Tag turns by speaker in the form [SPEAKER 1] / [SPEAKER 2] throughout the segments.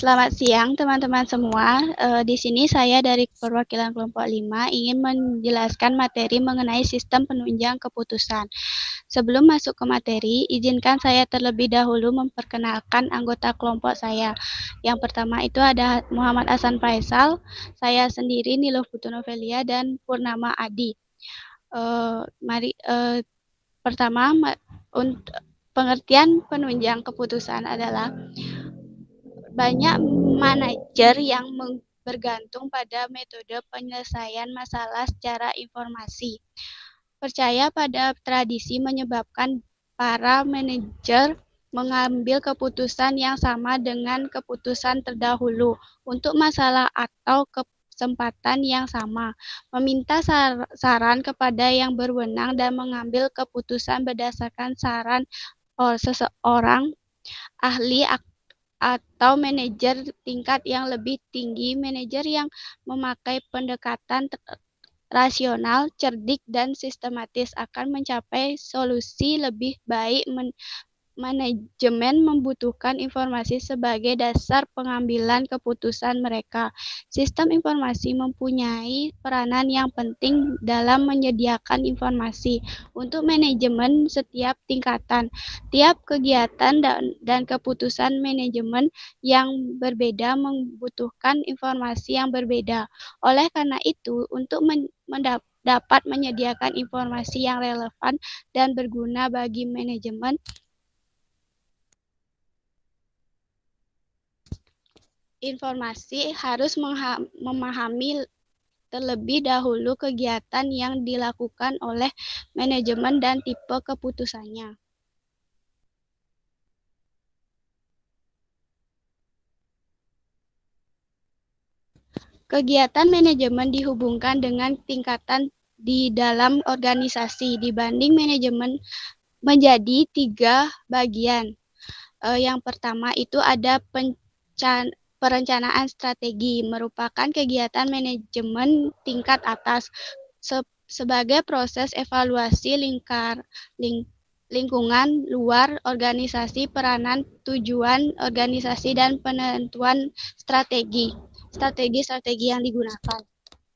[SPEAKER 1] Selamat siang teman-teman semua. Di sini saya dari perwakilan kelompok 5 ingin menjelaskan materi mengenai sistem penunjang keputusan. Sebelum masuk ke materi, izinkan saya terlebih dahulu memperkenalkan anggota kelompok saya. Yang pertama itu ada Muhammad Hasan Faisal, saya sendiri Niluh Putu Novelia, dan Purnama Adi. Pertama, untuk pengertian penunjang keputusan adalah banyak manajer yang bergantung pada metode penyelesaian masalah secara informasi. Percaya pada tradisi menyebabkan para manajer mengambil keputusan yang sama dengan keputusan terdahulu untuk masalah atau kesempatan yang sama, meminta saran kepada yang berwenang dan mengambil keputusan berdasarkan saran seseorang ahli atau manajer tingkat yang lebih tinggi. Manajer yang memakai pendekatan rasional, cerdik, dan sistematis akan mencapai solusi lebih baik. Manajemen membutuhkan informasi sebagai dasar pengambilan keputusan mereka. Sistem informasi mempunyai peranan yang penting dalam menyediakan informasi untuk manajemen setiap tingkatan. Tiap kegiatan dan keputusan manajemen yang berbeda membutuhkan informasi yang berbeda. Oleh karena itu, untuk dapat menyediakan informasi yang relevan dan berguna bagi manajemen, informasi harus memahami terlebih dahulu kegiatan yang dilakukan oleh manajemen dan tipe keputusannya. Kegiatan manajemen dihubungkan dengan tingkatan di dalam organisasi. Dibanding manajemen menjadi 3 bagian. Yang pertama itu ada perencanaan strategi, merupakan kegiatan manajemen tingkat atas sebagai proses evaluasi lingkungan luar organisasi, peranan, tujuan organisasi, dan penentuan strategi yang digunakan.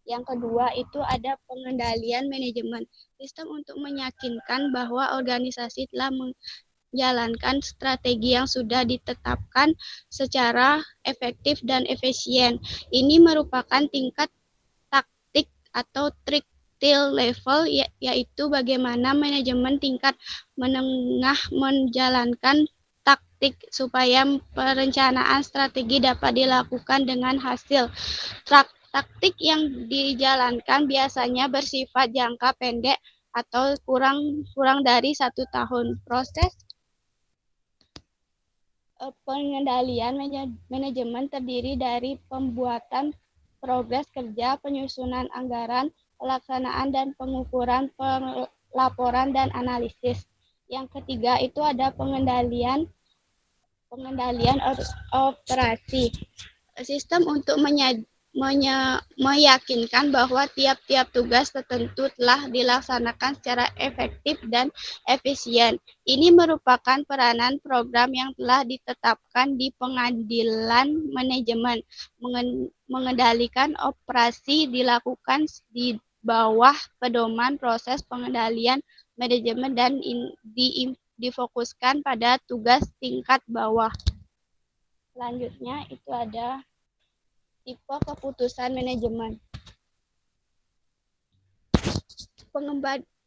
[SPEAKER 1] Yang kedua itu ada pengendalian manajemen, sistem untuk meyakinkan bahwa organisasi telah menjalankan strategi yang sudah ditetapkan secara efektif dan efisien. Ini merupakan tingkat taktik atau tactical level, yaitu bagaimana manajemen tingkat menengah menjalankan taktik supaya perencanaan strategi dapat dilakukan dengan hasil. Taktik yang dijalankan biasanya bersifat jangka pendek atau kurang dari 1 tahun. Proses pengendalian manajemen terdiri dari pembuatan progres kerja, penyusunan anggaran, pelaksanaan dan pengukuran, pelaporan, dan analisis. Yang ketiga itu ada pengendalian operasi. Sistem untuk meyakinkan bahwa tiap-tiap tugas tertentu telah dilaksanakan secara efektif dan efisien. Ini merupakan peranan program yang telah ditetapkan di pengadilan manajemen. Mengendalikan operasi dilakukan di bawah pedoman proses pengendalian manajemen dan difokuskan pada tugas tingkat bawah. Selanjutnya itu ada tipe keputusan manajemen.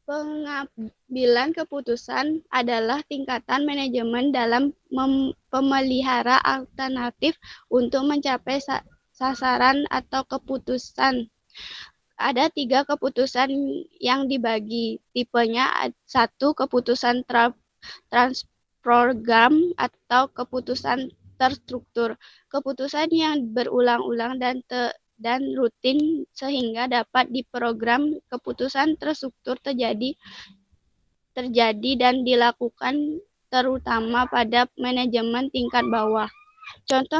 [SPEAKER 1] Pengambilan keputusan adalah tingkatan manajemen dalam memelihara alternatif untuk mencapai sasaran atau keputusan. Ada 3 keputusan yang dibagi tipenya. 1, keputusan transprogram atau keputusan terstruktur. Keputusan yang berulang-ulang dan rutin sehingga dapat diprogram. Keputusan terstruktur terjadi dan dilakukan terutama pada manajemen tingkat bawah. Contoh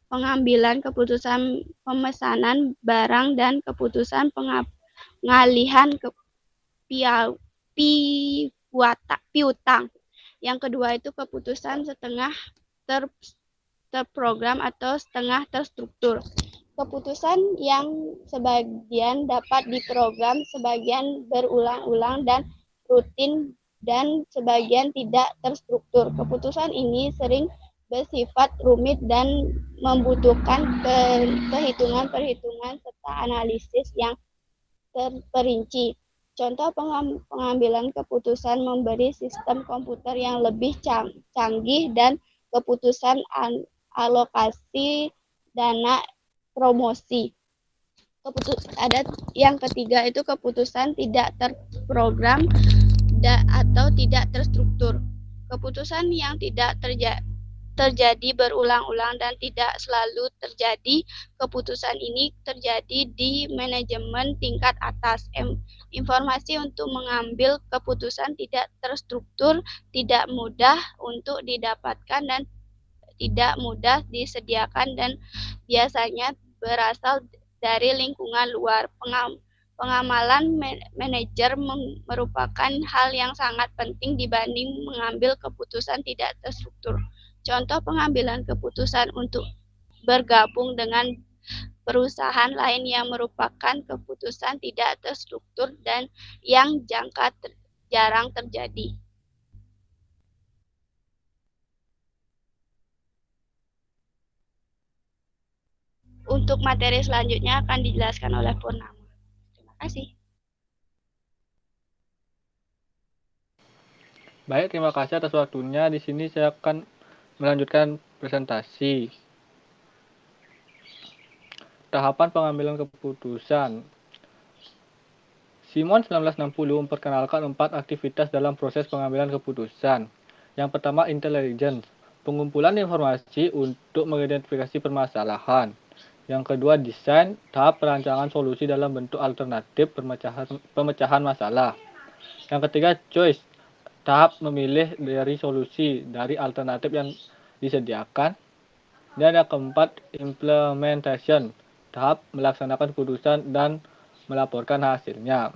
[SPEAKER 1] pengambilan keputusan pemesanan barang dan keputusan pengalihan piutang. Yang kedua itu keputusan setengah terprogram atau setengah terstruktur. Keputusan yang sebagian dapat diprogram, sebagian berulang-ulang dan rutin, dan sebagian tidak terstruktur. Keputusan ini sering bersifat rumit dan membutuhkan perhitungan-perhitungan serta analisis yang terperinci. Contoh pengambilan keputusan memberi sistem komputer yang lebih canggih dan keputusan alokasi dana promosi. Ada yang ketiga itu keputusan tidak terprogram atau tidak terstruktur. Keputusan yang tidak terjadi berulang-ulang dan tidak selalu terjadi. Keputusan ini terjadi di manajemen tingkat atas. Informasi untuk mengambil keputusan tidak terstruktur, tidak mudah untuk didapatkan dan tidak mudah disediakan, dan biasanya berasal dari lingkungan luar. Pengamalan manajer merupakan hal yang sangat penting dibanding mengambil keputusan tidak terstruktur. Contoh pengambilan keputusan untuk bergabung dengan perusahaan lain yang merupakan keputusan tidak terstruktur dan yang jarang terjadi. Untuk materi selanjutnya akan dijelaskan oleh Purnama. Terima kasih.
[SPEAKER 2] Baik, terima kasih atas waktunya. Di sini saya akan melanjutkan presentasi. Tahapan pengambilan keputusan. Simon 1960 memperkenalkan 4 aktivitas dalam proses pengambilan keputusan. Yang pertama, intelligence, pengumpulan informasi untuk mengidentifikasi permasalahan. Yang kedua, desain, tahap perancangan solusi dalam bentuk alternatif pemecahan masalah. Yang ketiga, choice, tahap memilih dari solusi dari alternatif yang disediakan. Dan yang keempat, implementation, tahap melaksanakan keputusan dan melaporkan hasilnya.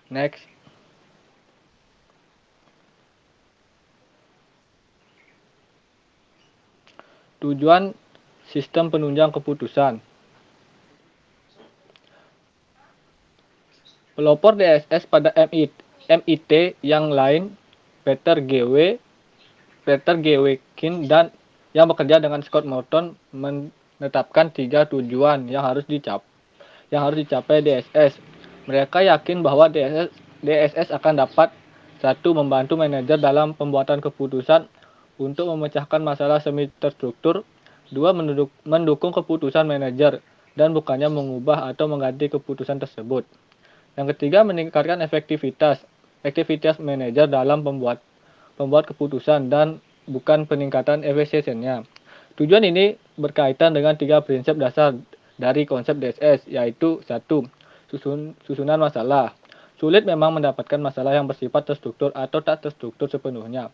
[SPEAKER 2] Next. Tujuan sistem penunjang keputusan. Pelopor DSS pada MIT yang lain, Peter G. Kin, dan yang bekerja dengan Scott Morton menetapkan 3 tujuan yang harus dicapai DSS. Mereka yakin bahwa DSS akan dapat: 1. Membantu manajer dalam pembuatan keputusan untuk memecahkan masalah semi terstruktur. 2. Mendukung keputusan manajer dan bukannya mengubah atau mengganti keputusan tersebut. Yang ketiga, meningkatkan efektivitas manajer dalam membuat keputusan dan bukan peningkatan efisiensinya. Tujuan ini berkaitan dengan 3 prinsip dasar dari konsep DSS, yaitu 1. Susunan masalah. Sulit memang mendapatkan masalah yang bersifat terstruktur atau tak terstruktur sepenuhnya.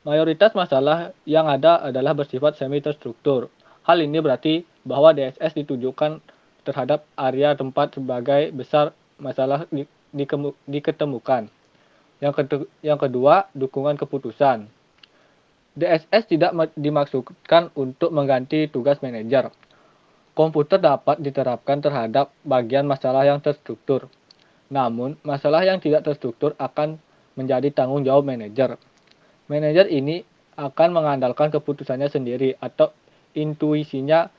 [SPEAKER 2] Mayoritas masalah yang ada adalah bersifat semi terstruktur. Hal ini berarti bahwa DSS ditujukan terhadap area tempat sebagai besar masalah diketemukan. Yang kedua, dukungan keputusan. DSS tidak dimaksudkan untuk mengganti tugas manajer. Komputer dapat diterapkan terhadap bagian masalah yang terstruktur. Namun, masalah yang tidak terstruktur akan menjadi tanggung jawab manajer. Manajer ini akan mengandalkan keputusannya sendiri atau intuisinya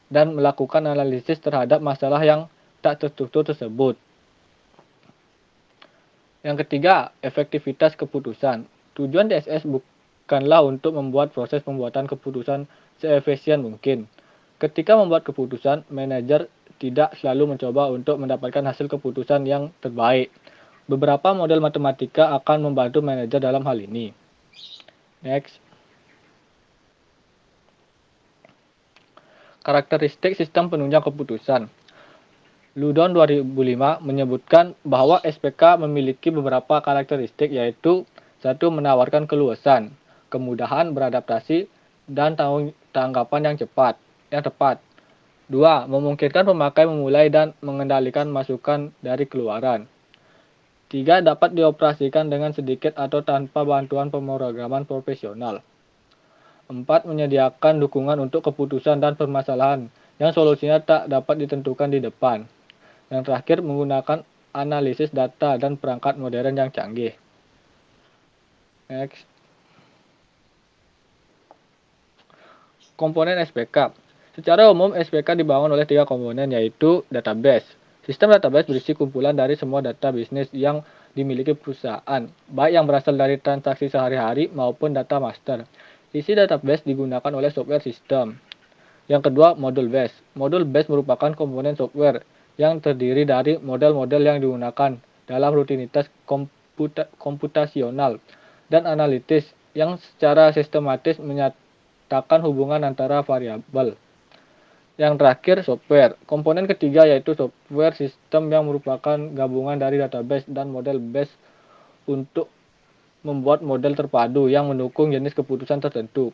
[SPEAKER 2] dan melakukan analisis terhadap masalah yang tak terstruktur tersebut. Yang ketiga, efektivitas keputusan. Tujuan DSS bukanlah untuk membuat proses pembuatan keputusan seefisien mungkin. Ketika membuat keputusan, manajer tidak selalu mencoba untuk mendapatkan hasil keputusan yang terbaik. Beberapa model matematika akan membantu manajer dalam hal ini. Next. Karakteristik sistem penunjang keputusan. Ludon 2005 menyebutkan bahwa SPK memiliki beberapa karakteristik, yaitu 1. Menawarkan keluasan, kemudahan beradaptasi, dan tanggapan yang tepat. 2. Memungkinkan pemakai memulai dan mengendalikan masukan dari keluaran. 3. Dapat dioperasikan dengan sedikit atau tanpa bantuan pemrograman profesional. 4. Menyediakan dukungan untuk keputusan dan permasalahan yang solusinya tak dapat ditentukan di depan. Yang terakhir, menggunakan analisis data dan perangkat modern yang canggih. Next. Komponen SPK. Secara umum, SPK dibangun oleh 3 komponen, yaitu database. Sistem database berisi kumpulan dari semua data bisnis yang dimiliki perusahaan, baik yang berasal dari transaksi sehari-hari maupun data master. Isi database digunakan oleh software sistem. Yang kedua, modul base. Modul base merupakan komponen software yang terdiri dari model-model yang digunakan dalam rutinitas komputasional dan analitis yang secara sistematis menyatakan hubungan antara variabel. Yang terakhir, software. Komponen ketiga yaitu software sistem yang merupakan gabungan dari database dan model base untuk membuat model terpadu yang mendukung jenis keputusan tertentu.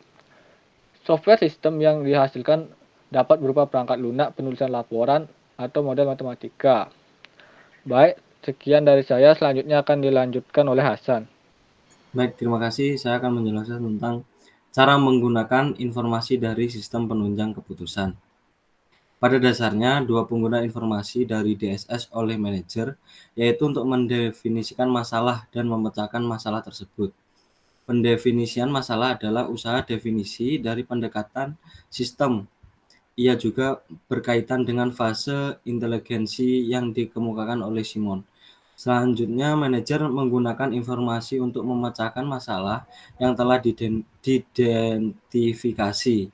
[SPEAKER 2] Software sistem yang dihasilkan dapat berupa perangkat lunak, penulisan laporan, atau model matematika. Baik, sekian dari saya. Selanjutnya akan dilanjutkan oleh Hasan.
[SPEAKER 3] Baik, terima kasih. Saya akan menjelaskan tentang cara menggunakan informasi dari sistem penunjang keputusan. Pada dasarnya, dua pengguna informasi dari DSS oleh manajer, yaitu untuk mendefinisikan masalah dan memecahkan masalah tersebut. Pendefinisian masalah adalah usaha definisi dari pendekatan sistem. Ia juga berkaitan dengan fase inteligensi yang dikemukakan oleh Simon. Selanjutnya, manajer menggunakan informasi untuk memecahkan masalah yang telah diidentifikasi.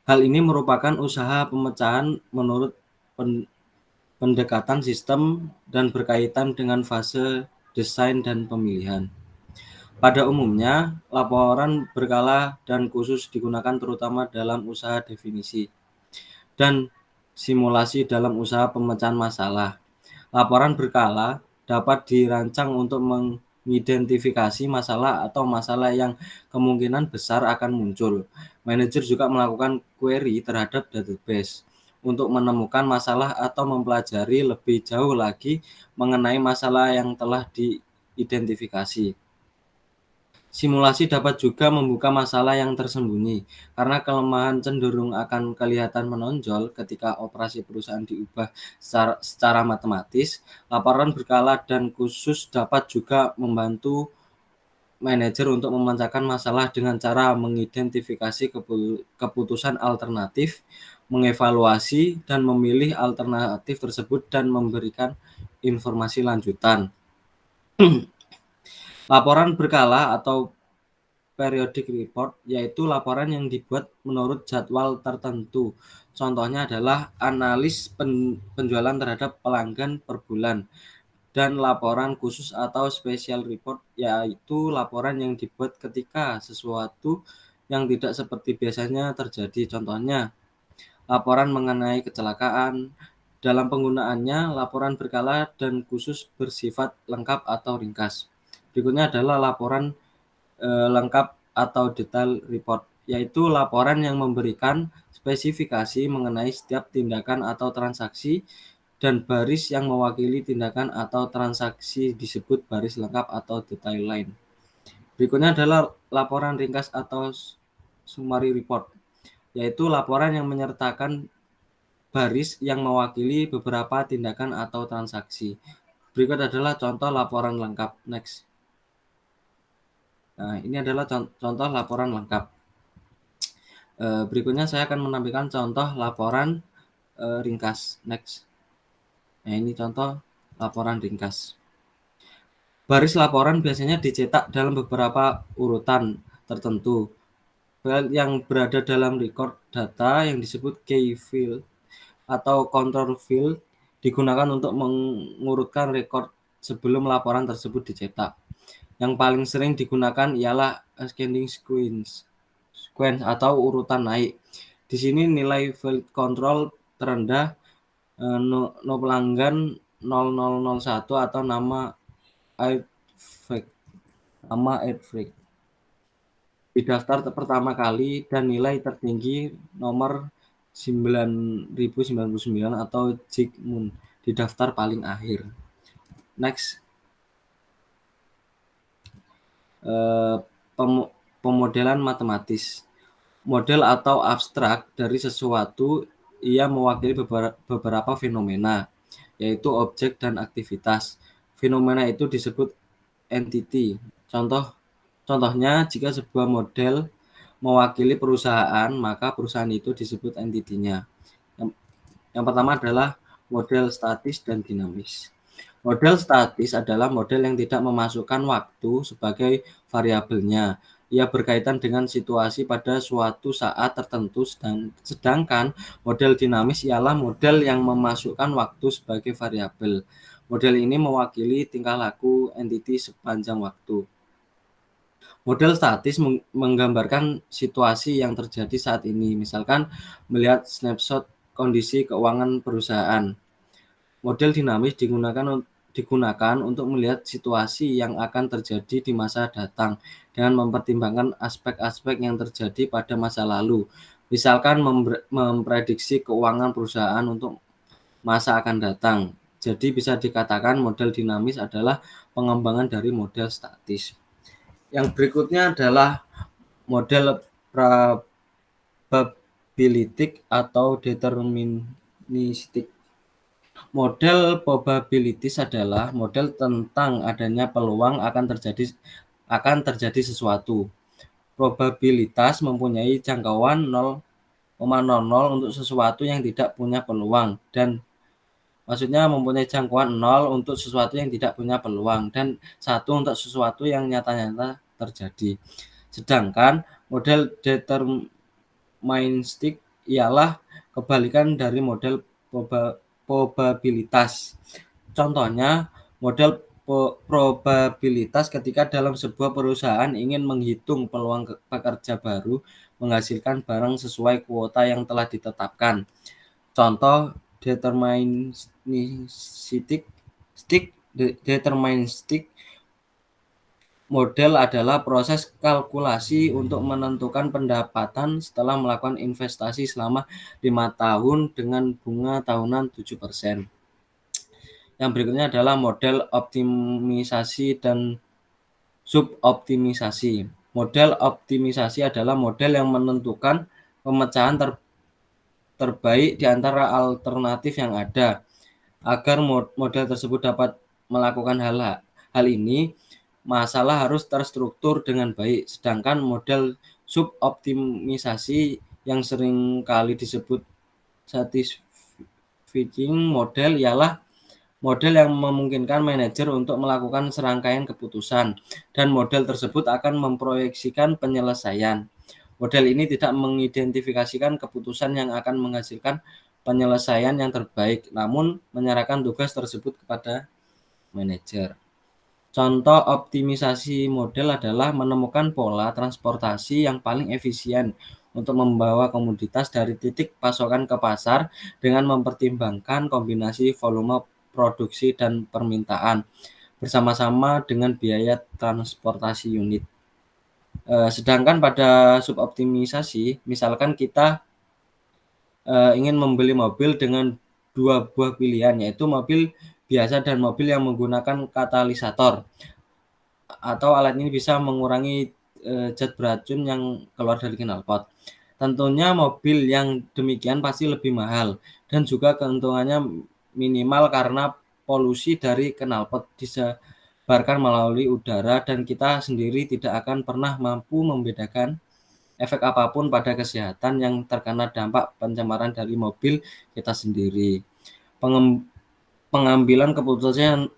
[SPEAKER 3] Hal ini merupakan usaha pemecahan menurut pendekatan sistem dan berkaitan dengan fase desain dan pemilihan. Pada umumnya, laporan berkala dan khusus digunakan terutama dalam usaha definisi dan simulasi dalam usaha pemecahan masalah. Laporan berkala dapat dirancang untuk mengidentifikasi masalah atau masalah yang kemungkinan besar akan muncul. Manajer juga melakukan query terhadap database untuk menemukan masalah atau mempelajari lebih jauh lagi mengenai masalah yang telah diidentifikasi. Simulasi dapat juga membuka masalah yang tersembunyi, karena kelemahan cenderung akan kelihatan menonjol ketika operasi perusahaan diubah secara matematis. Laporan berkala dan khusus dapat juga membantu manajer untuk memecahkan masalah dengan cara mengidentifikasi keputusan alternatif, mengevaluasi dan memilih alternatif tersebut dan memberikan informasi lanjutan. Laporan berkala atau periodic report yaitu laporan yang dibuat menurut jadwal tertentu. Contohnya adalah analis penjualan terhadap pelanggan per bulan. Dan laporan khusus atau special report yaitu laporan yang dibuat ketika sesuatu yang tidak seperti biasanya terjadi. Contohnya, laporan mengenai kecelakaan. Dalam penggunaannya, laporan berkala dan khusus bersifat lengkap atau ringkas. Berikutnya adalah laporan lengkap atau detail report, yaitu laporan yang memberikan spesifikasi mengenai setiap tindakan atau transaksi dan baris yang mewakili tindakan atau transaksi disebut baris lengkap atau detail line. Berikutnya adalah laporan ringkas atau summary report, yaitu laporan yang menyertakan baris yang mewakili beberapa tindakan atau transaksi. Berikut adalah contoh laporan lengkap. Next. Nah, ini adalah contoh laporan lengkap. Berikutnya saya akan menampilkan contoh laporan ringkas. Next. Nah, ini contoh laporan ringkas. Baris laporan biasanya dicetak dalam beberapa urutan tertentu. File yang berada dalam record data yang disebut key field atau control field digunakan untuk mengurutkan record sebelum laporan tersebut dicetak. Yang paling sering digunakan ialah ascending sequence atau urutan naik. Di sini nilai field control terendah no pelanggan 0001 atau nama airframe didaftar pertama kali dan nilai tertinggi nomor 9099 atau Jigmun didaftar paling akhir. Next. Pemodelan matematis. Model atau abstrak dari sesuatu ia mewakili beberapa fenomena, yaitu objek dan aktivitas. Fenomena itu disebut entity. Contohnya, jika sebuah model mewakili perusahaan, maka perusahaan itu disebut entitinya. Yang pertama adalah model statis dan dinamis. Model statis adalah model yang tidak memasukkan waktu sebagai variabelnya. Ia berkaitan dengan situasi pada suatu saat tertentu, sedangkan model dinamis ialah model yang memasukkan waktu sebagai variabel. Model ini mewakili tingkah laku entiti sepanjang waktu. Model statis menggambarkan situasi yang terjadi saat ini, misalkan melihat snapshot kondisi keuangan perusahaan. Model dinamis digunakan untuk melihat situasi yang akan terjadi di masa datang dengan mempertimbangkan aspek-aspek yang terjadi pada masa lalu. Misalkan memprediksi keuangan perusahaan untuk masa akan datang. Jadi bisa dikatakan model dinamis adalah pengembangan dari model statis. Yang berikutnya adalah model probabilistik atau deterministik. Model probabilities adalah model tentang adanya peluang akan terjadi sesuatu. Probabilitas mempunyai jangkauan 0,00 untuk sesuatu yang tidak punya peluang, dan maksudnya mempunyai jangkauan 0 untuk sesuatu yang tidak punya peluang dan 1 untuk sesuatu yang nyata-nyata terjadi. Sedangkan model deterministik ialah kebalikan dari model probabilitas. Contohnya, model probabilitas ketika dalam sebuah perusahaan ingin menghitung peluang pekerja baru menghasilkan barang sesuai kuota yang telah ditetapkan. Contoh deterministik model adalah proses kalkulasi untuk menentukan pendapatan setelah melakukan investasi selama 5 tahun dengan bunga tahunan 7%. Yang berikutnya adalah model optimisasi dan suboptimisasi. Model optimisasi adalah model yang menentukan pemecahan terbaik di antara alternatif yang ada. Agar model tersebut dapat melakukan hal ini, masalah harus terstruktur dengan baik. Sedangkan model suboptimisasi yang sering kali disebut satisfying model ialah model yang memungkinkan manajer untuk melakukan serangkaian keputusan, dan model tersebut akan memproyeksikan penyelesaian. Model ini tidak mengidentifikasikan keputusan yang akan menghasilkan penyelesaian yang terbaik, namun menyerahkan tugas tersebut kepada manajer. Contoh optimisasi model adalah menemukan pola transportasi yang paling efisien untuk membawa komoditas dari titik pasokan ke pasar dengan mempertimbangkan kombinasi volume produksi dan permintaan bersama-sama dengan biaya transportasi unit. Sedangkan pada suboptimisasi, misalkan kita ingin membeli mobil dengan 2 buah pilihan, yaitu mobil biasa dan mobil yang menggunakan katalisator. Atau alat ini bisa mengurangi zat beracun yang keluar dari knalpot. Tentunya mobil yang demikian pasti lebih mahal dan juga keuntungannya minimal karena polusi dari knalpot disebarkan melalui udara dan kita sendiri tidak akan pernah mampu membedakan efek apapun pada kesehatan yang terkena dampak pencemaran dari mobil kita sendiri. Pengambilan keputusan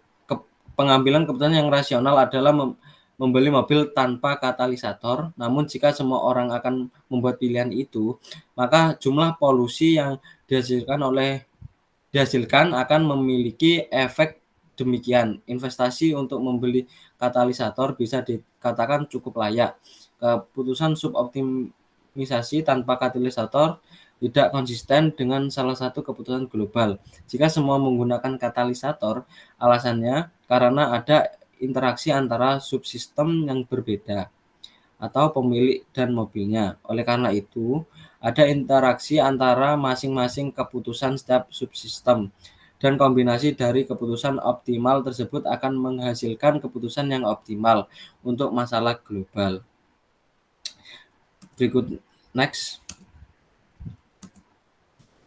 [SPEAKER 3] yang rasional adalah membeli mobil tanpa katalisator. Namun jika semua orang akan membuat pilihan itu, maka jumlah polusi yang dihasilkan akan memiliki efek demikian. Investasi untuk membeli katalisator bisa dikatakan cukup layak. Keputusan suboptimisasi tanpa katalisator tidak konsisten dengan salah satu keputusan global. Jika semua menggunakan katalisator, alasannya karena ada interaksi antara subsistem yang berbeda atau pemilik dan mobilnya. Oleh karena itu, ada interaksi antara masing-masing keputusan setiap subsistem dan kombinasi dari keputusan optimal tersebut akan menghasilkan keputusan yang optimal untuk masalah global. Berikut next.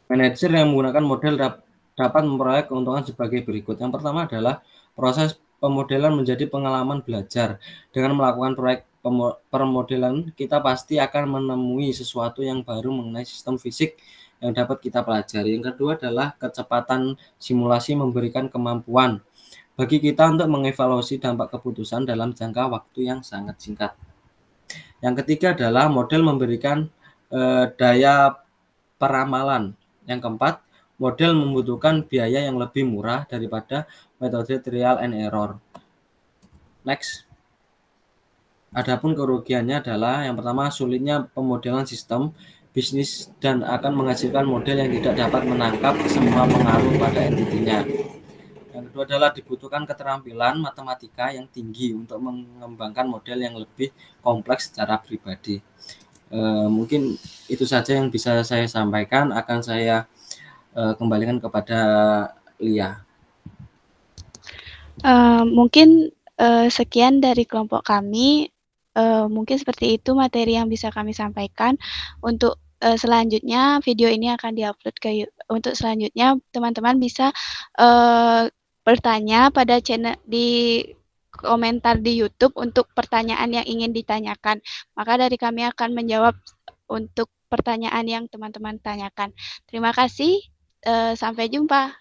[SPEAKER 3] Manajer yang menggunakan model dapat memperoleh keuntungan sebagai berikut. Yang pertama adalah proses pemodelan menjadi pengalaman belajar. Dengan melakukan proyek permodelan, kita pasti akan menemui sesuatu yang baru mengenai sistem fisik yang dapat kita pelajari. Yang kedua adalah kecepatan simulasi memberikan kemampuan bagi kita untuk mengevaluasi dampak keputusan dalam jangka waktu yang sangat singkat. Yang ketiga adalah model memberikan daya peramalan. Yang keempat, model membutuhkan biaya yang lebih murah daripada metode trial and error. Next. Adapun kerugiannya adalah yang pertama, sulitnya pemodelan sistem bisnis dan akan menghasilkan model yang tidak dapat menangkap semua pengaruh pada entitinya. Yang kedua adalah dibutuhkan keterampilan matematika yang tinggi untuk mengembangkan model yang lebih kompleks secara pribadi. Mungkin itu saja yang bisa saya sampaikan. Akan saya kembalikan kepada Lia.
[SPEAKER 1] Mungkin sekian dari kelompok kami. Mungkin seperti itu materi yang bisa kami sampaikan. Untuk selanjutnya video ini akan diupload ke untuk selanjutnya teman-teman bisa bertanya pada channel di komentar di YouTube untuk pertanyaan yang ingin ditanyakan. Maka dari kami akan menjawab untuk pertanyaan yang teman-teman tanyakan. Terima kasih. Sampai jumpa.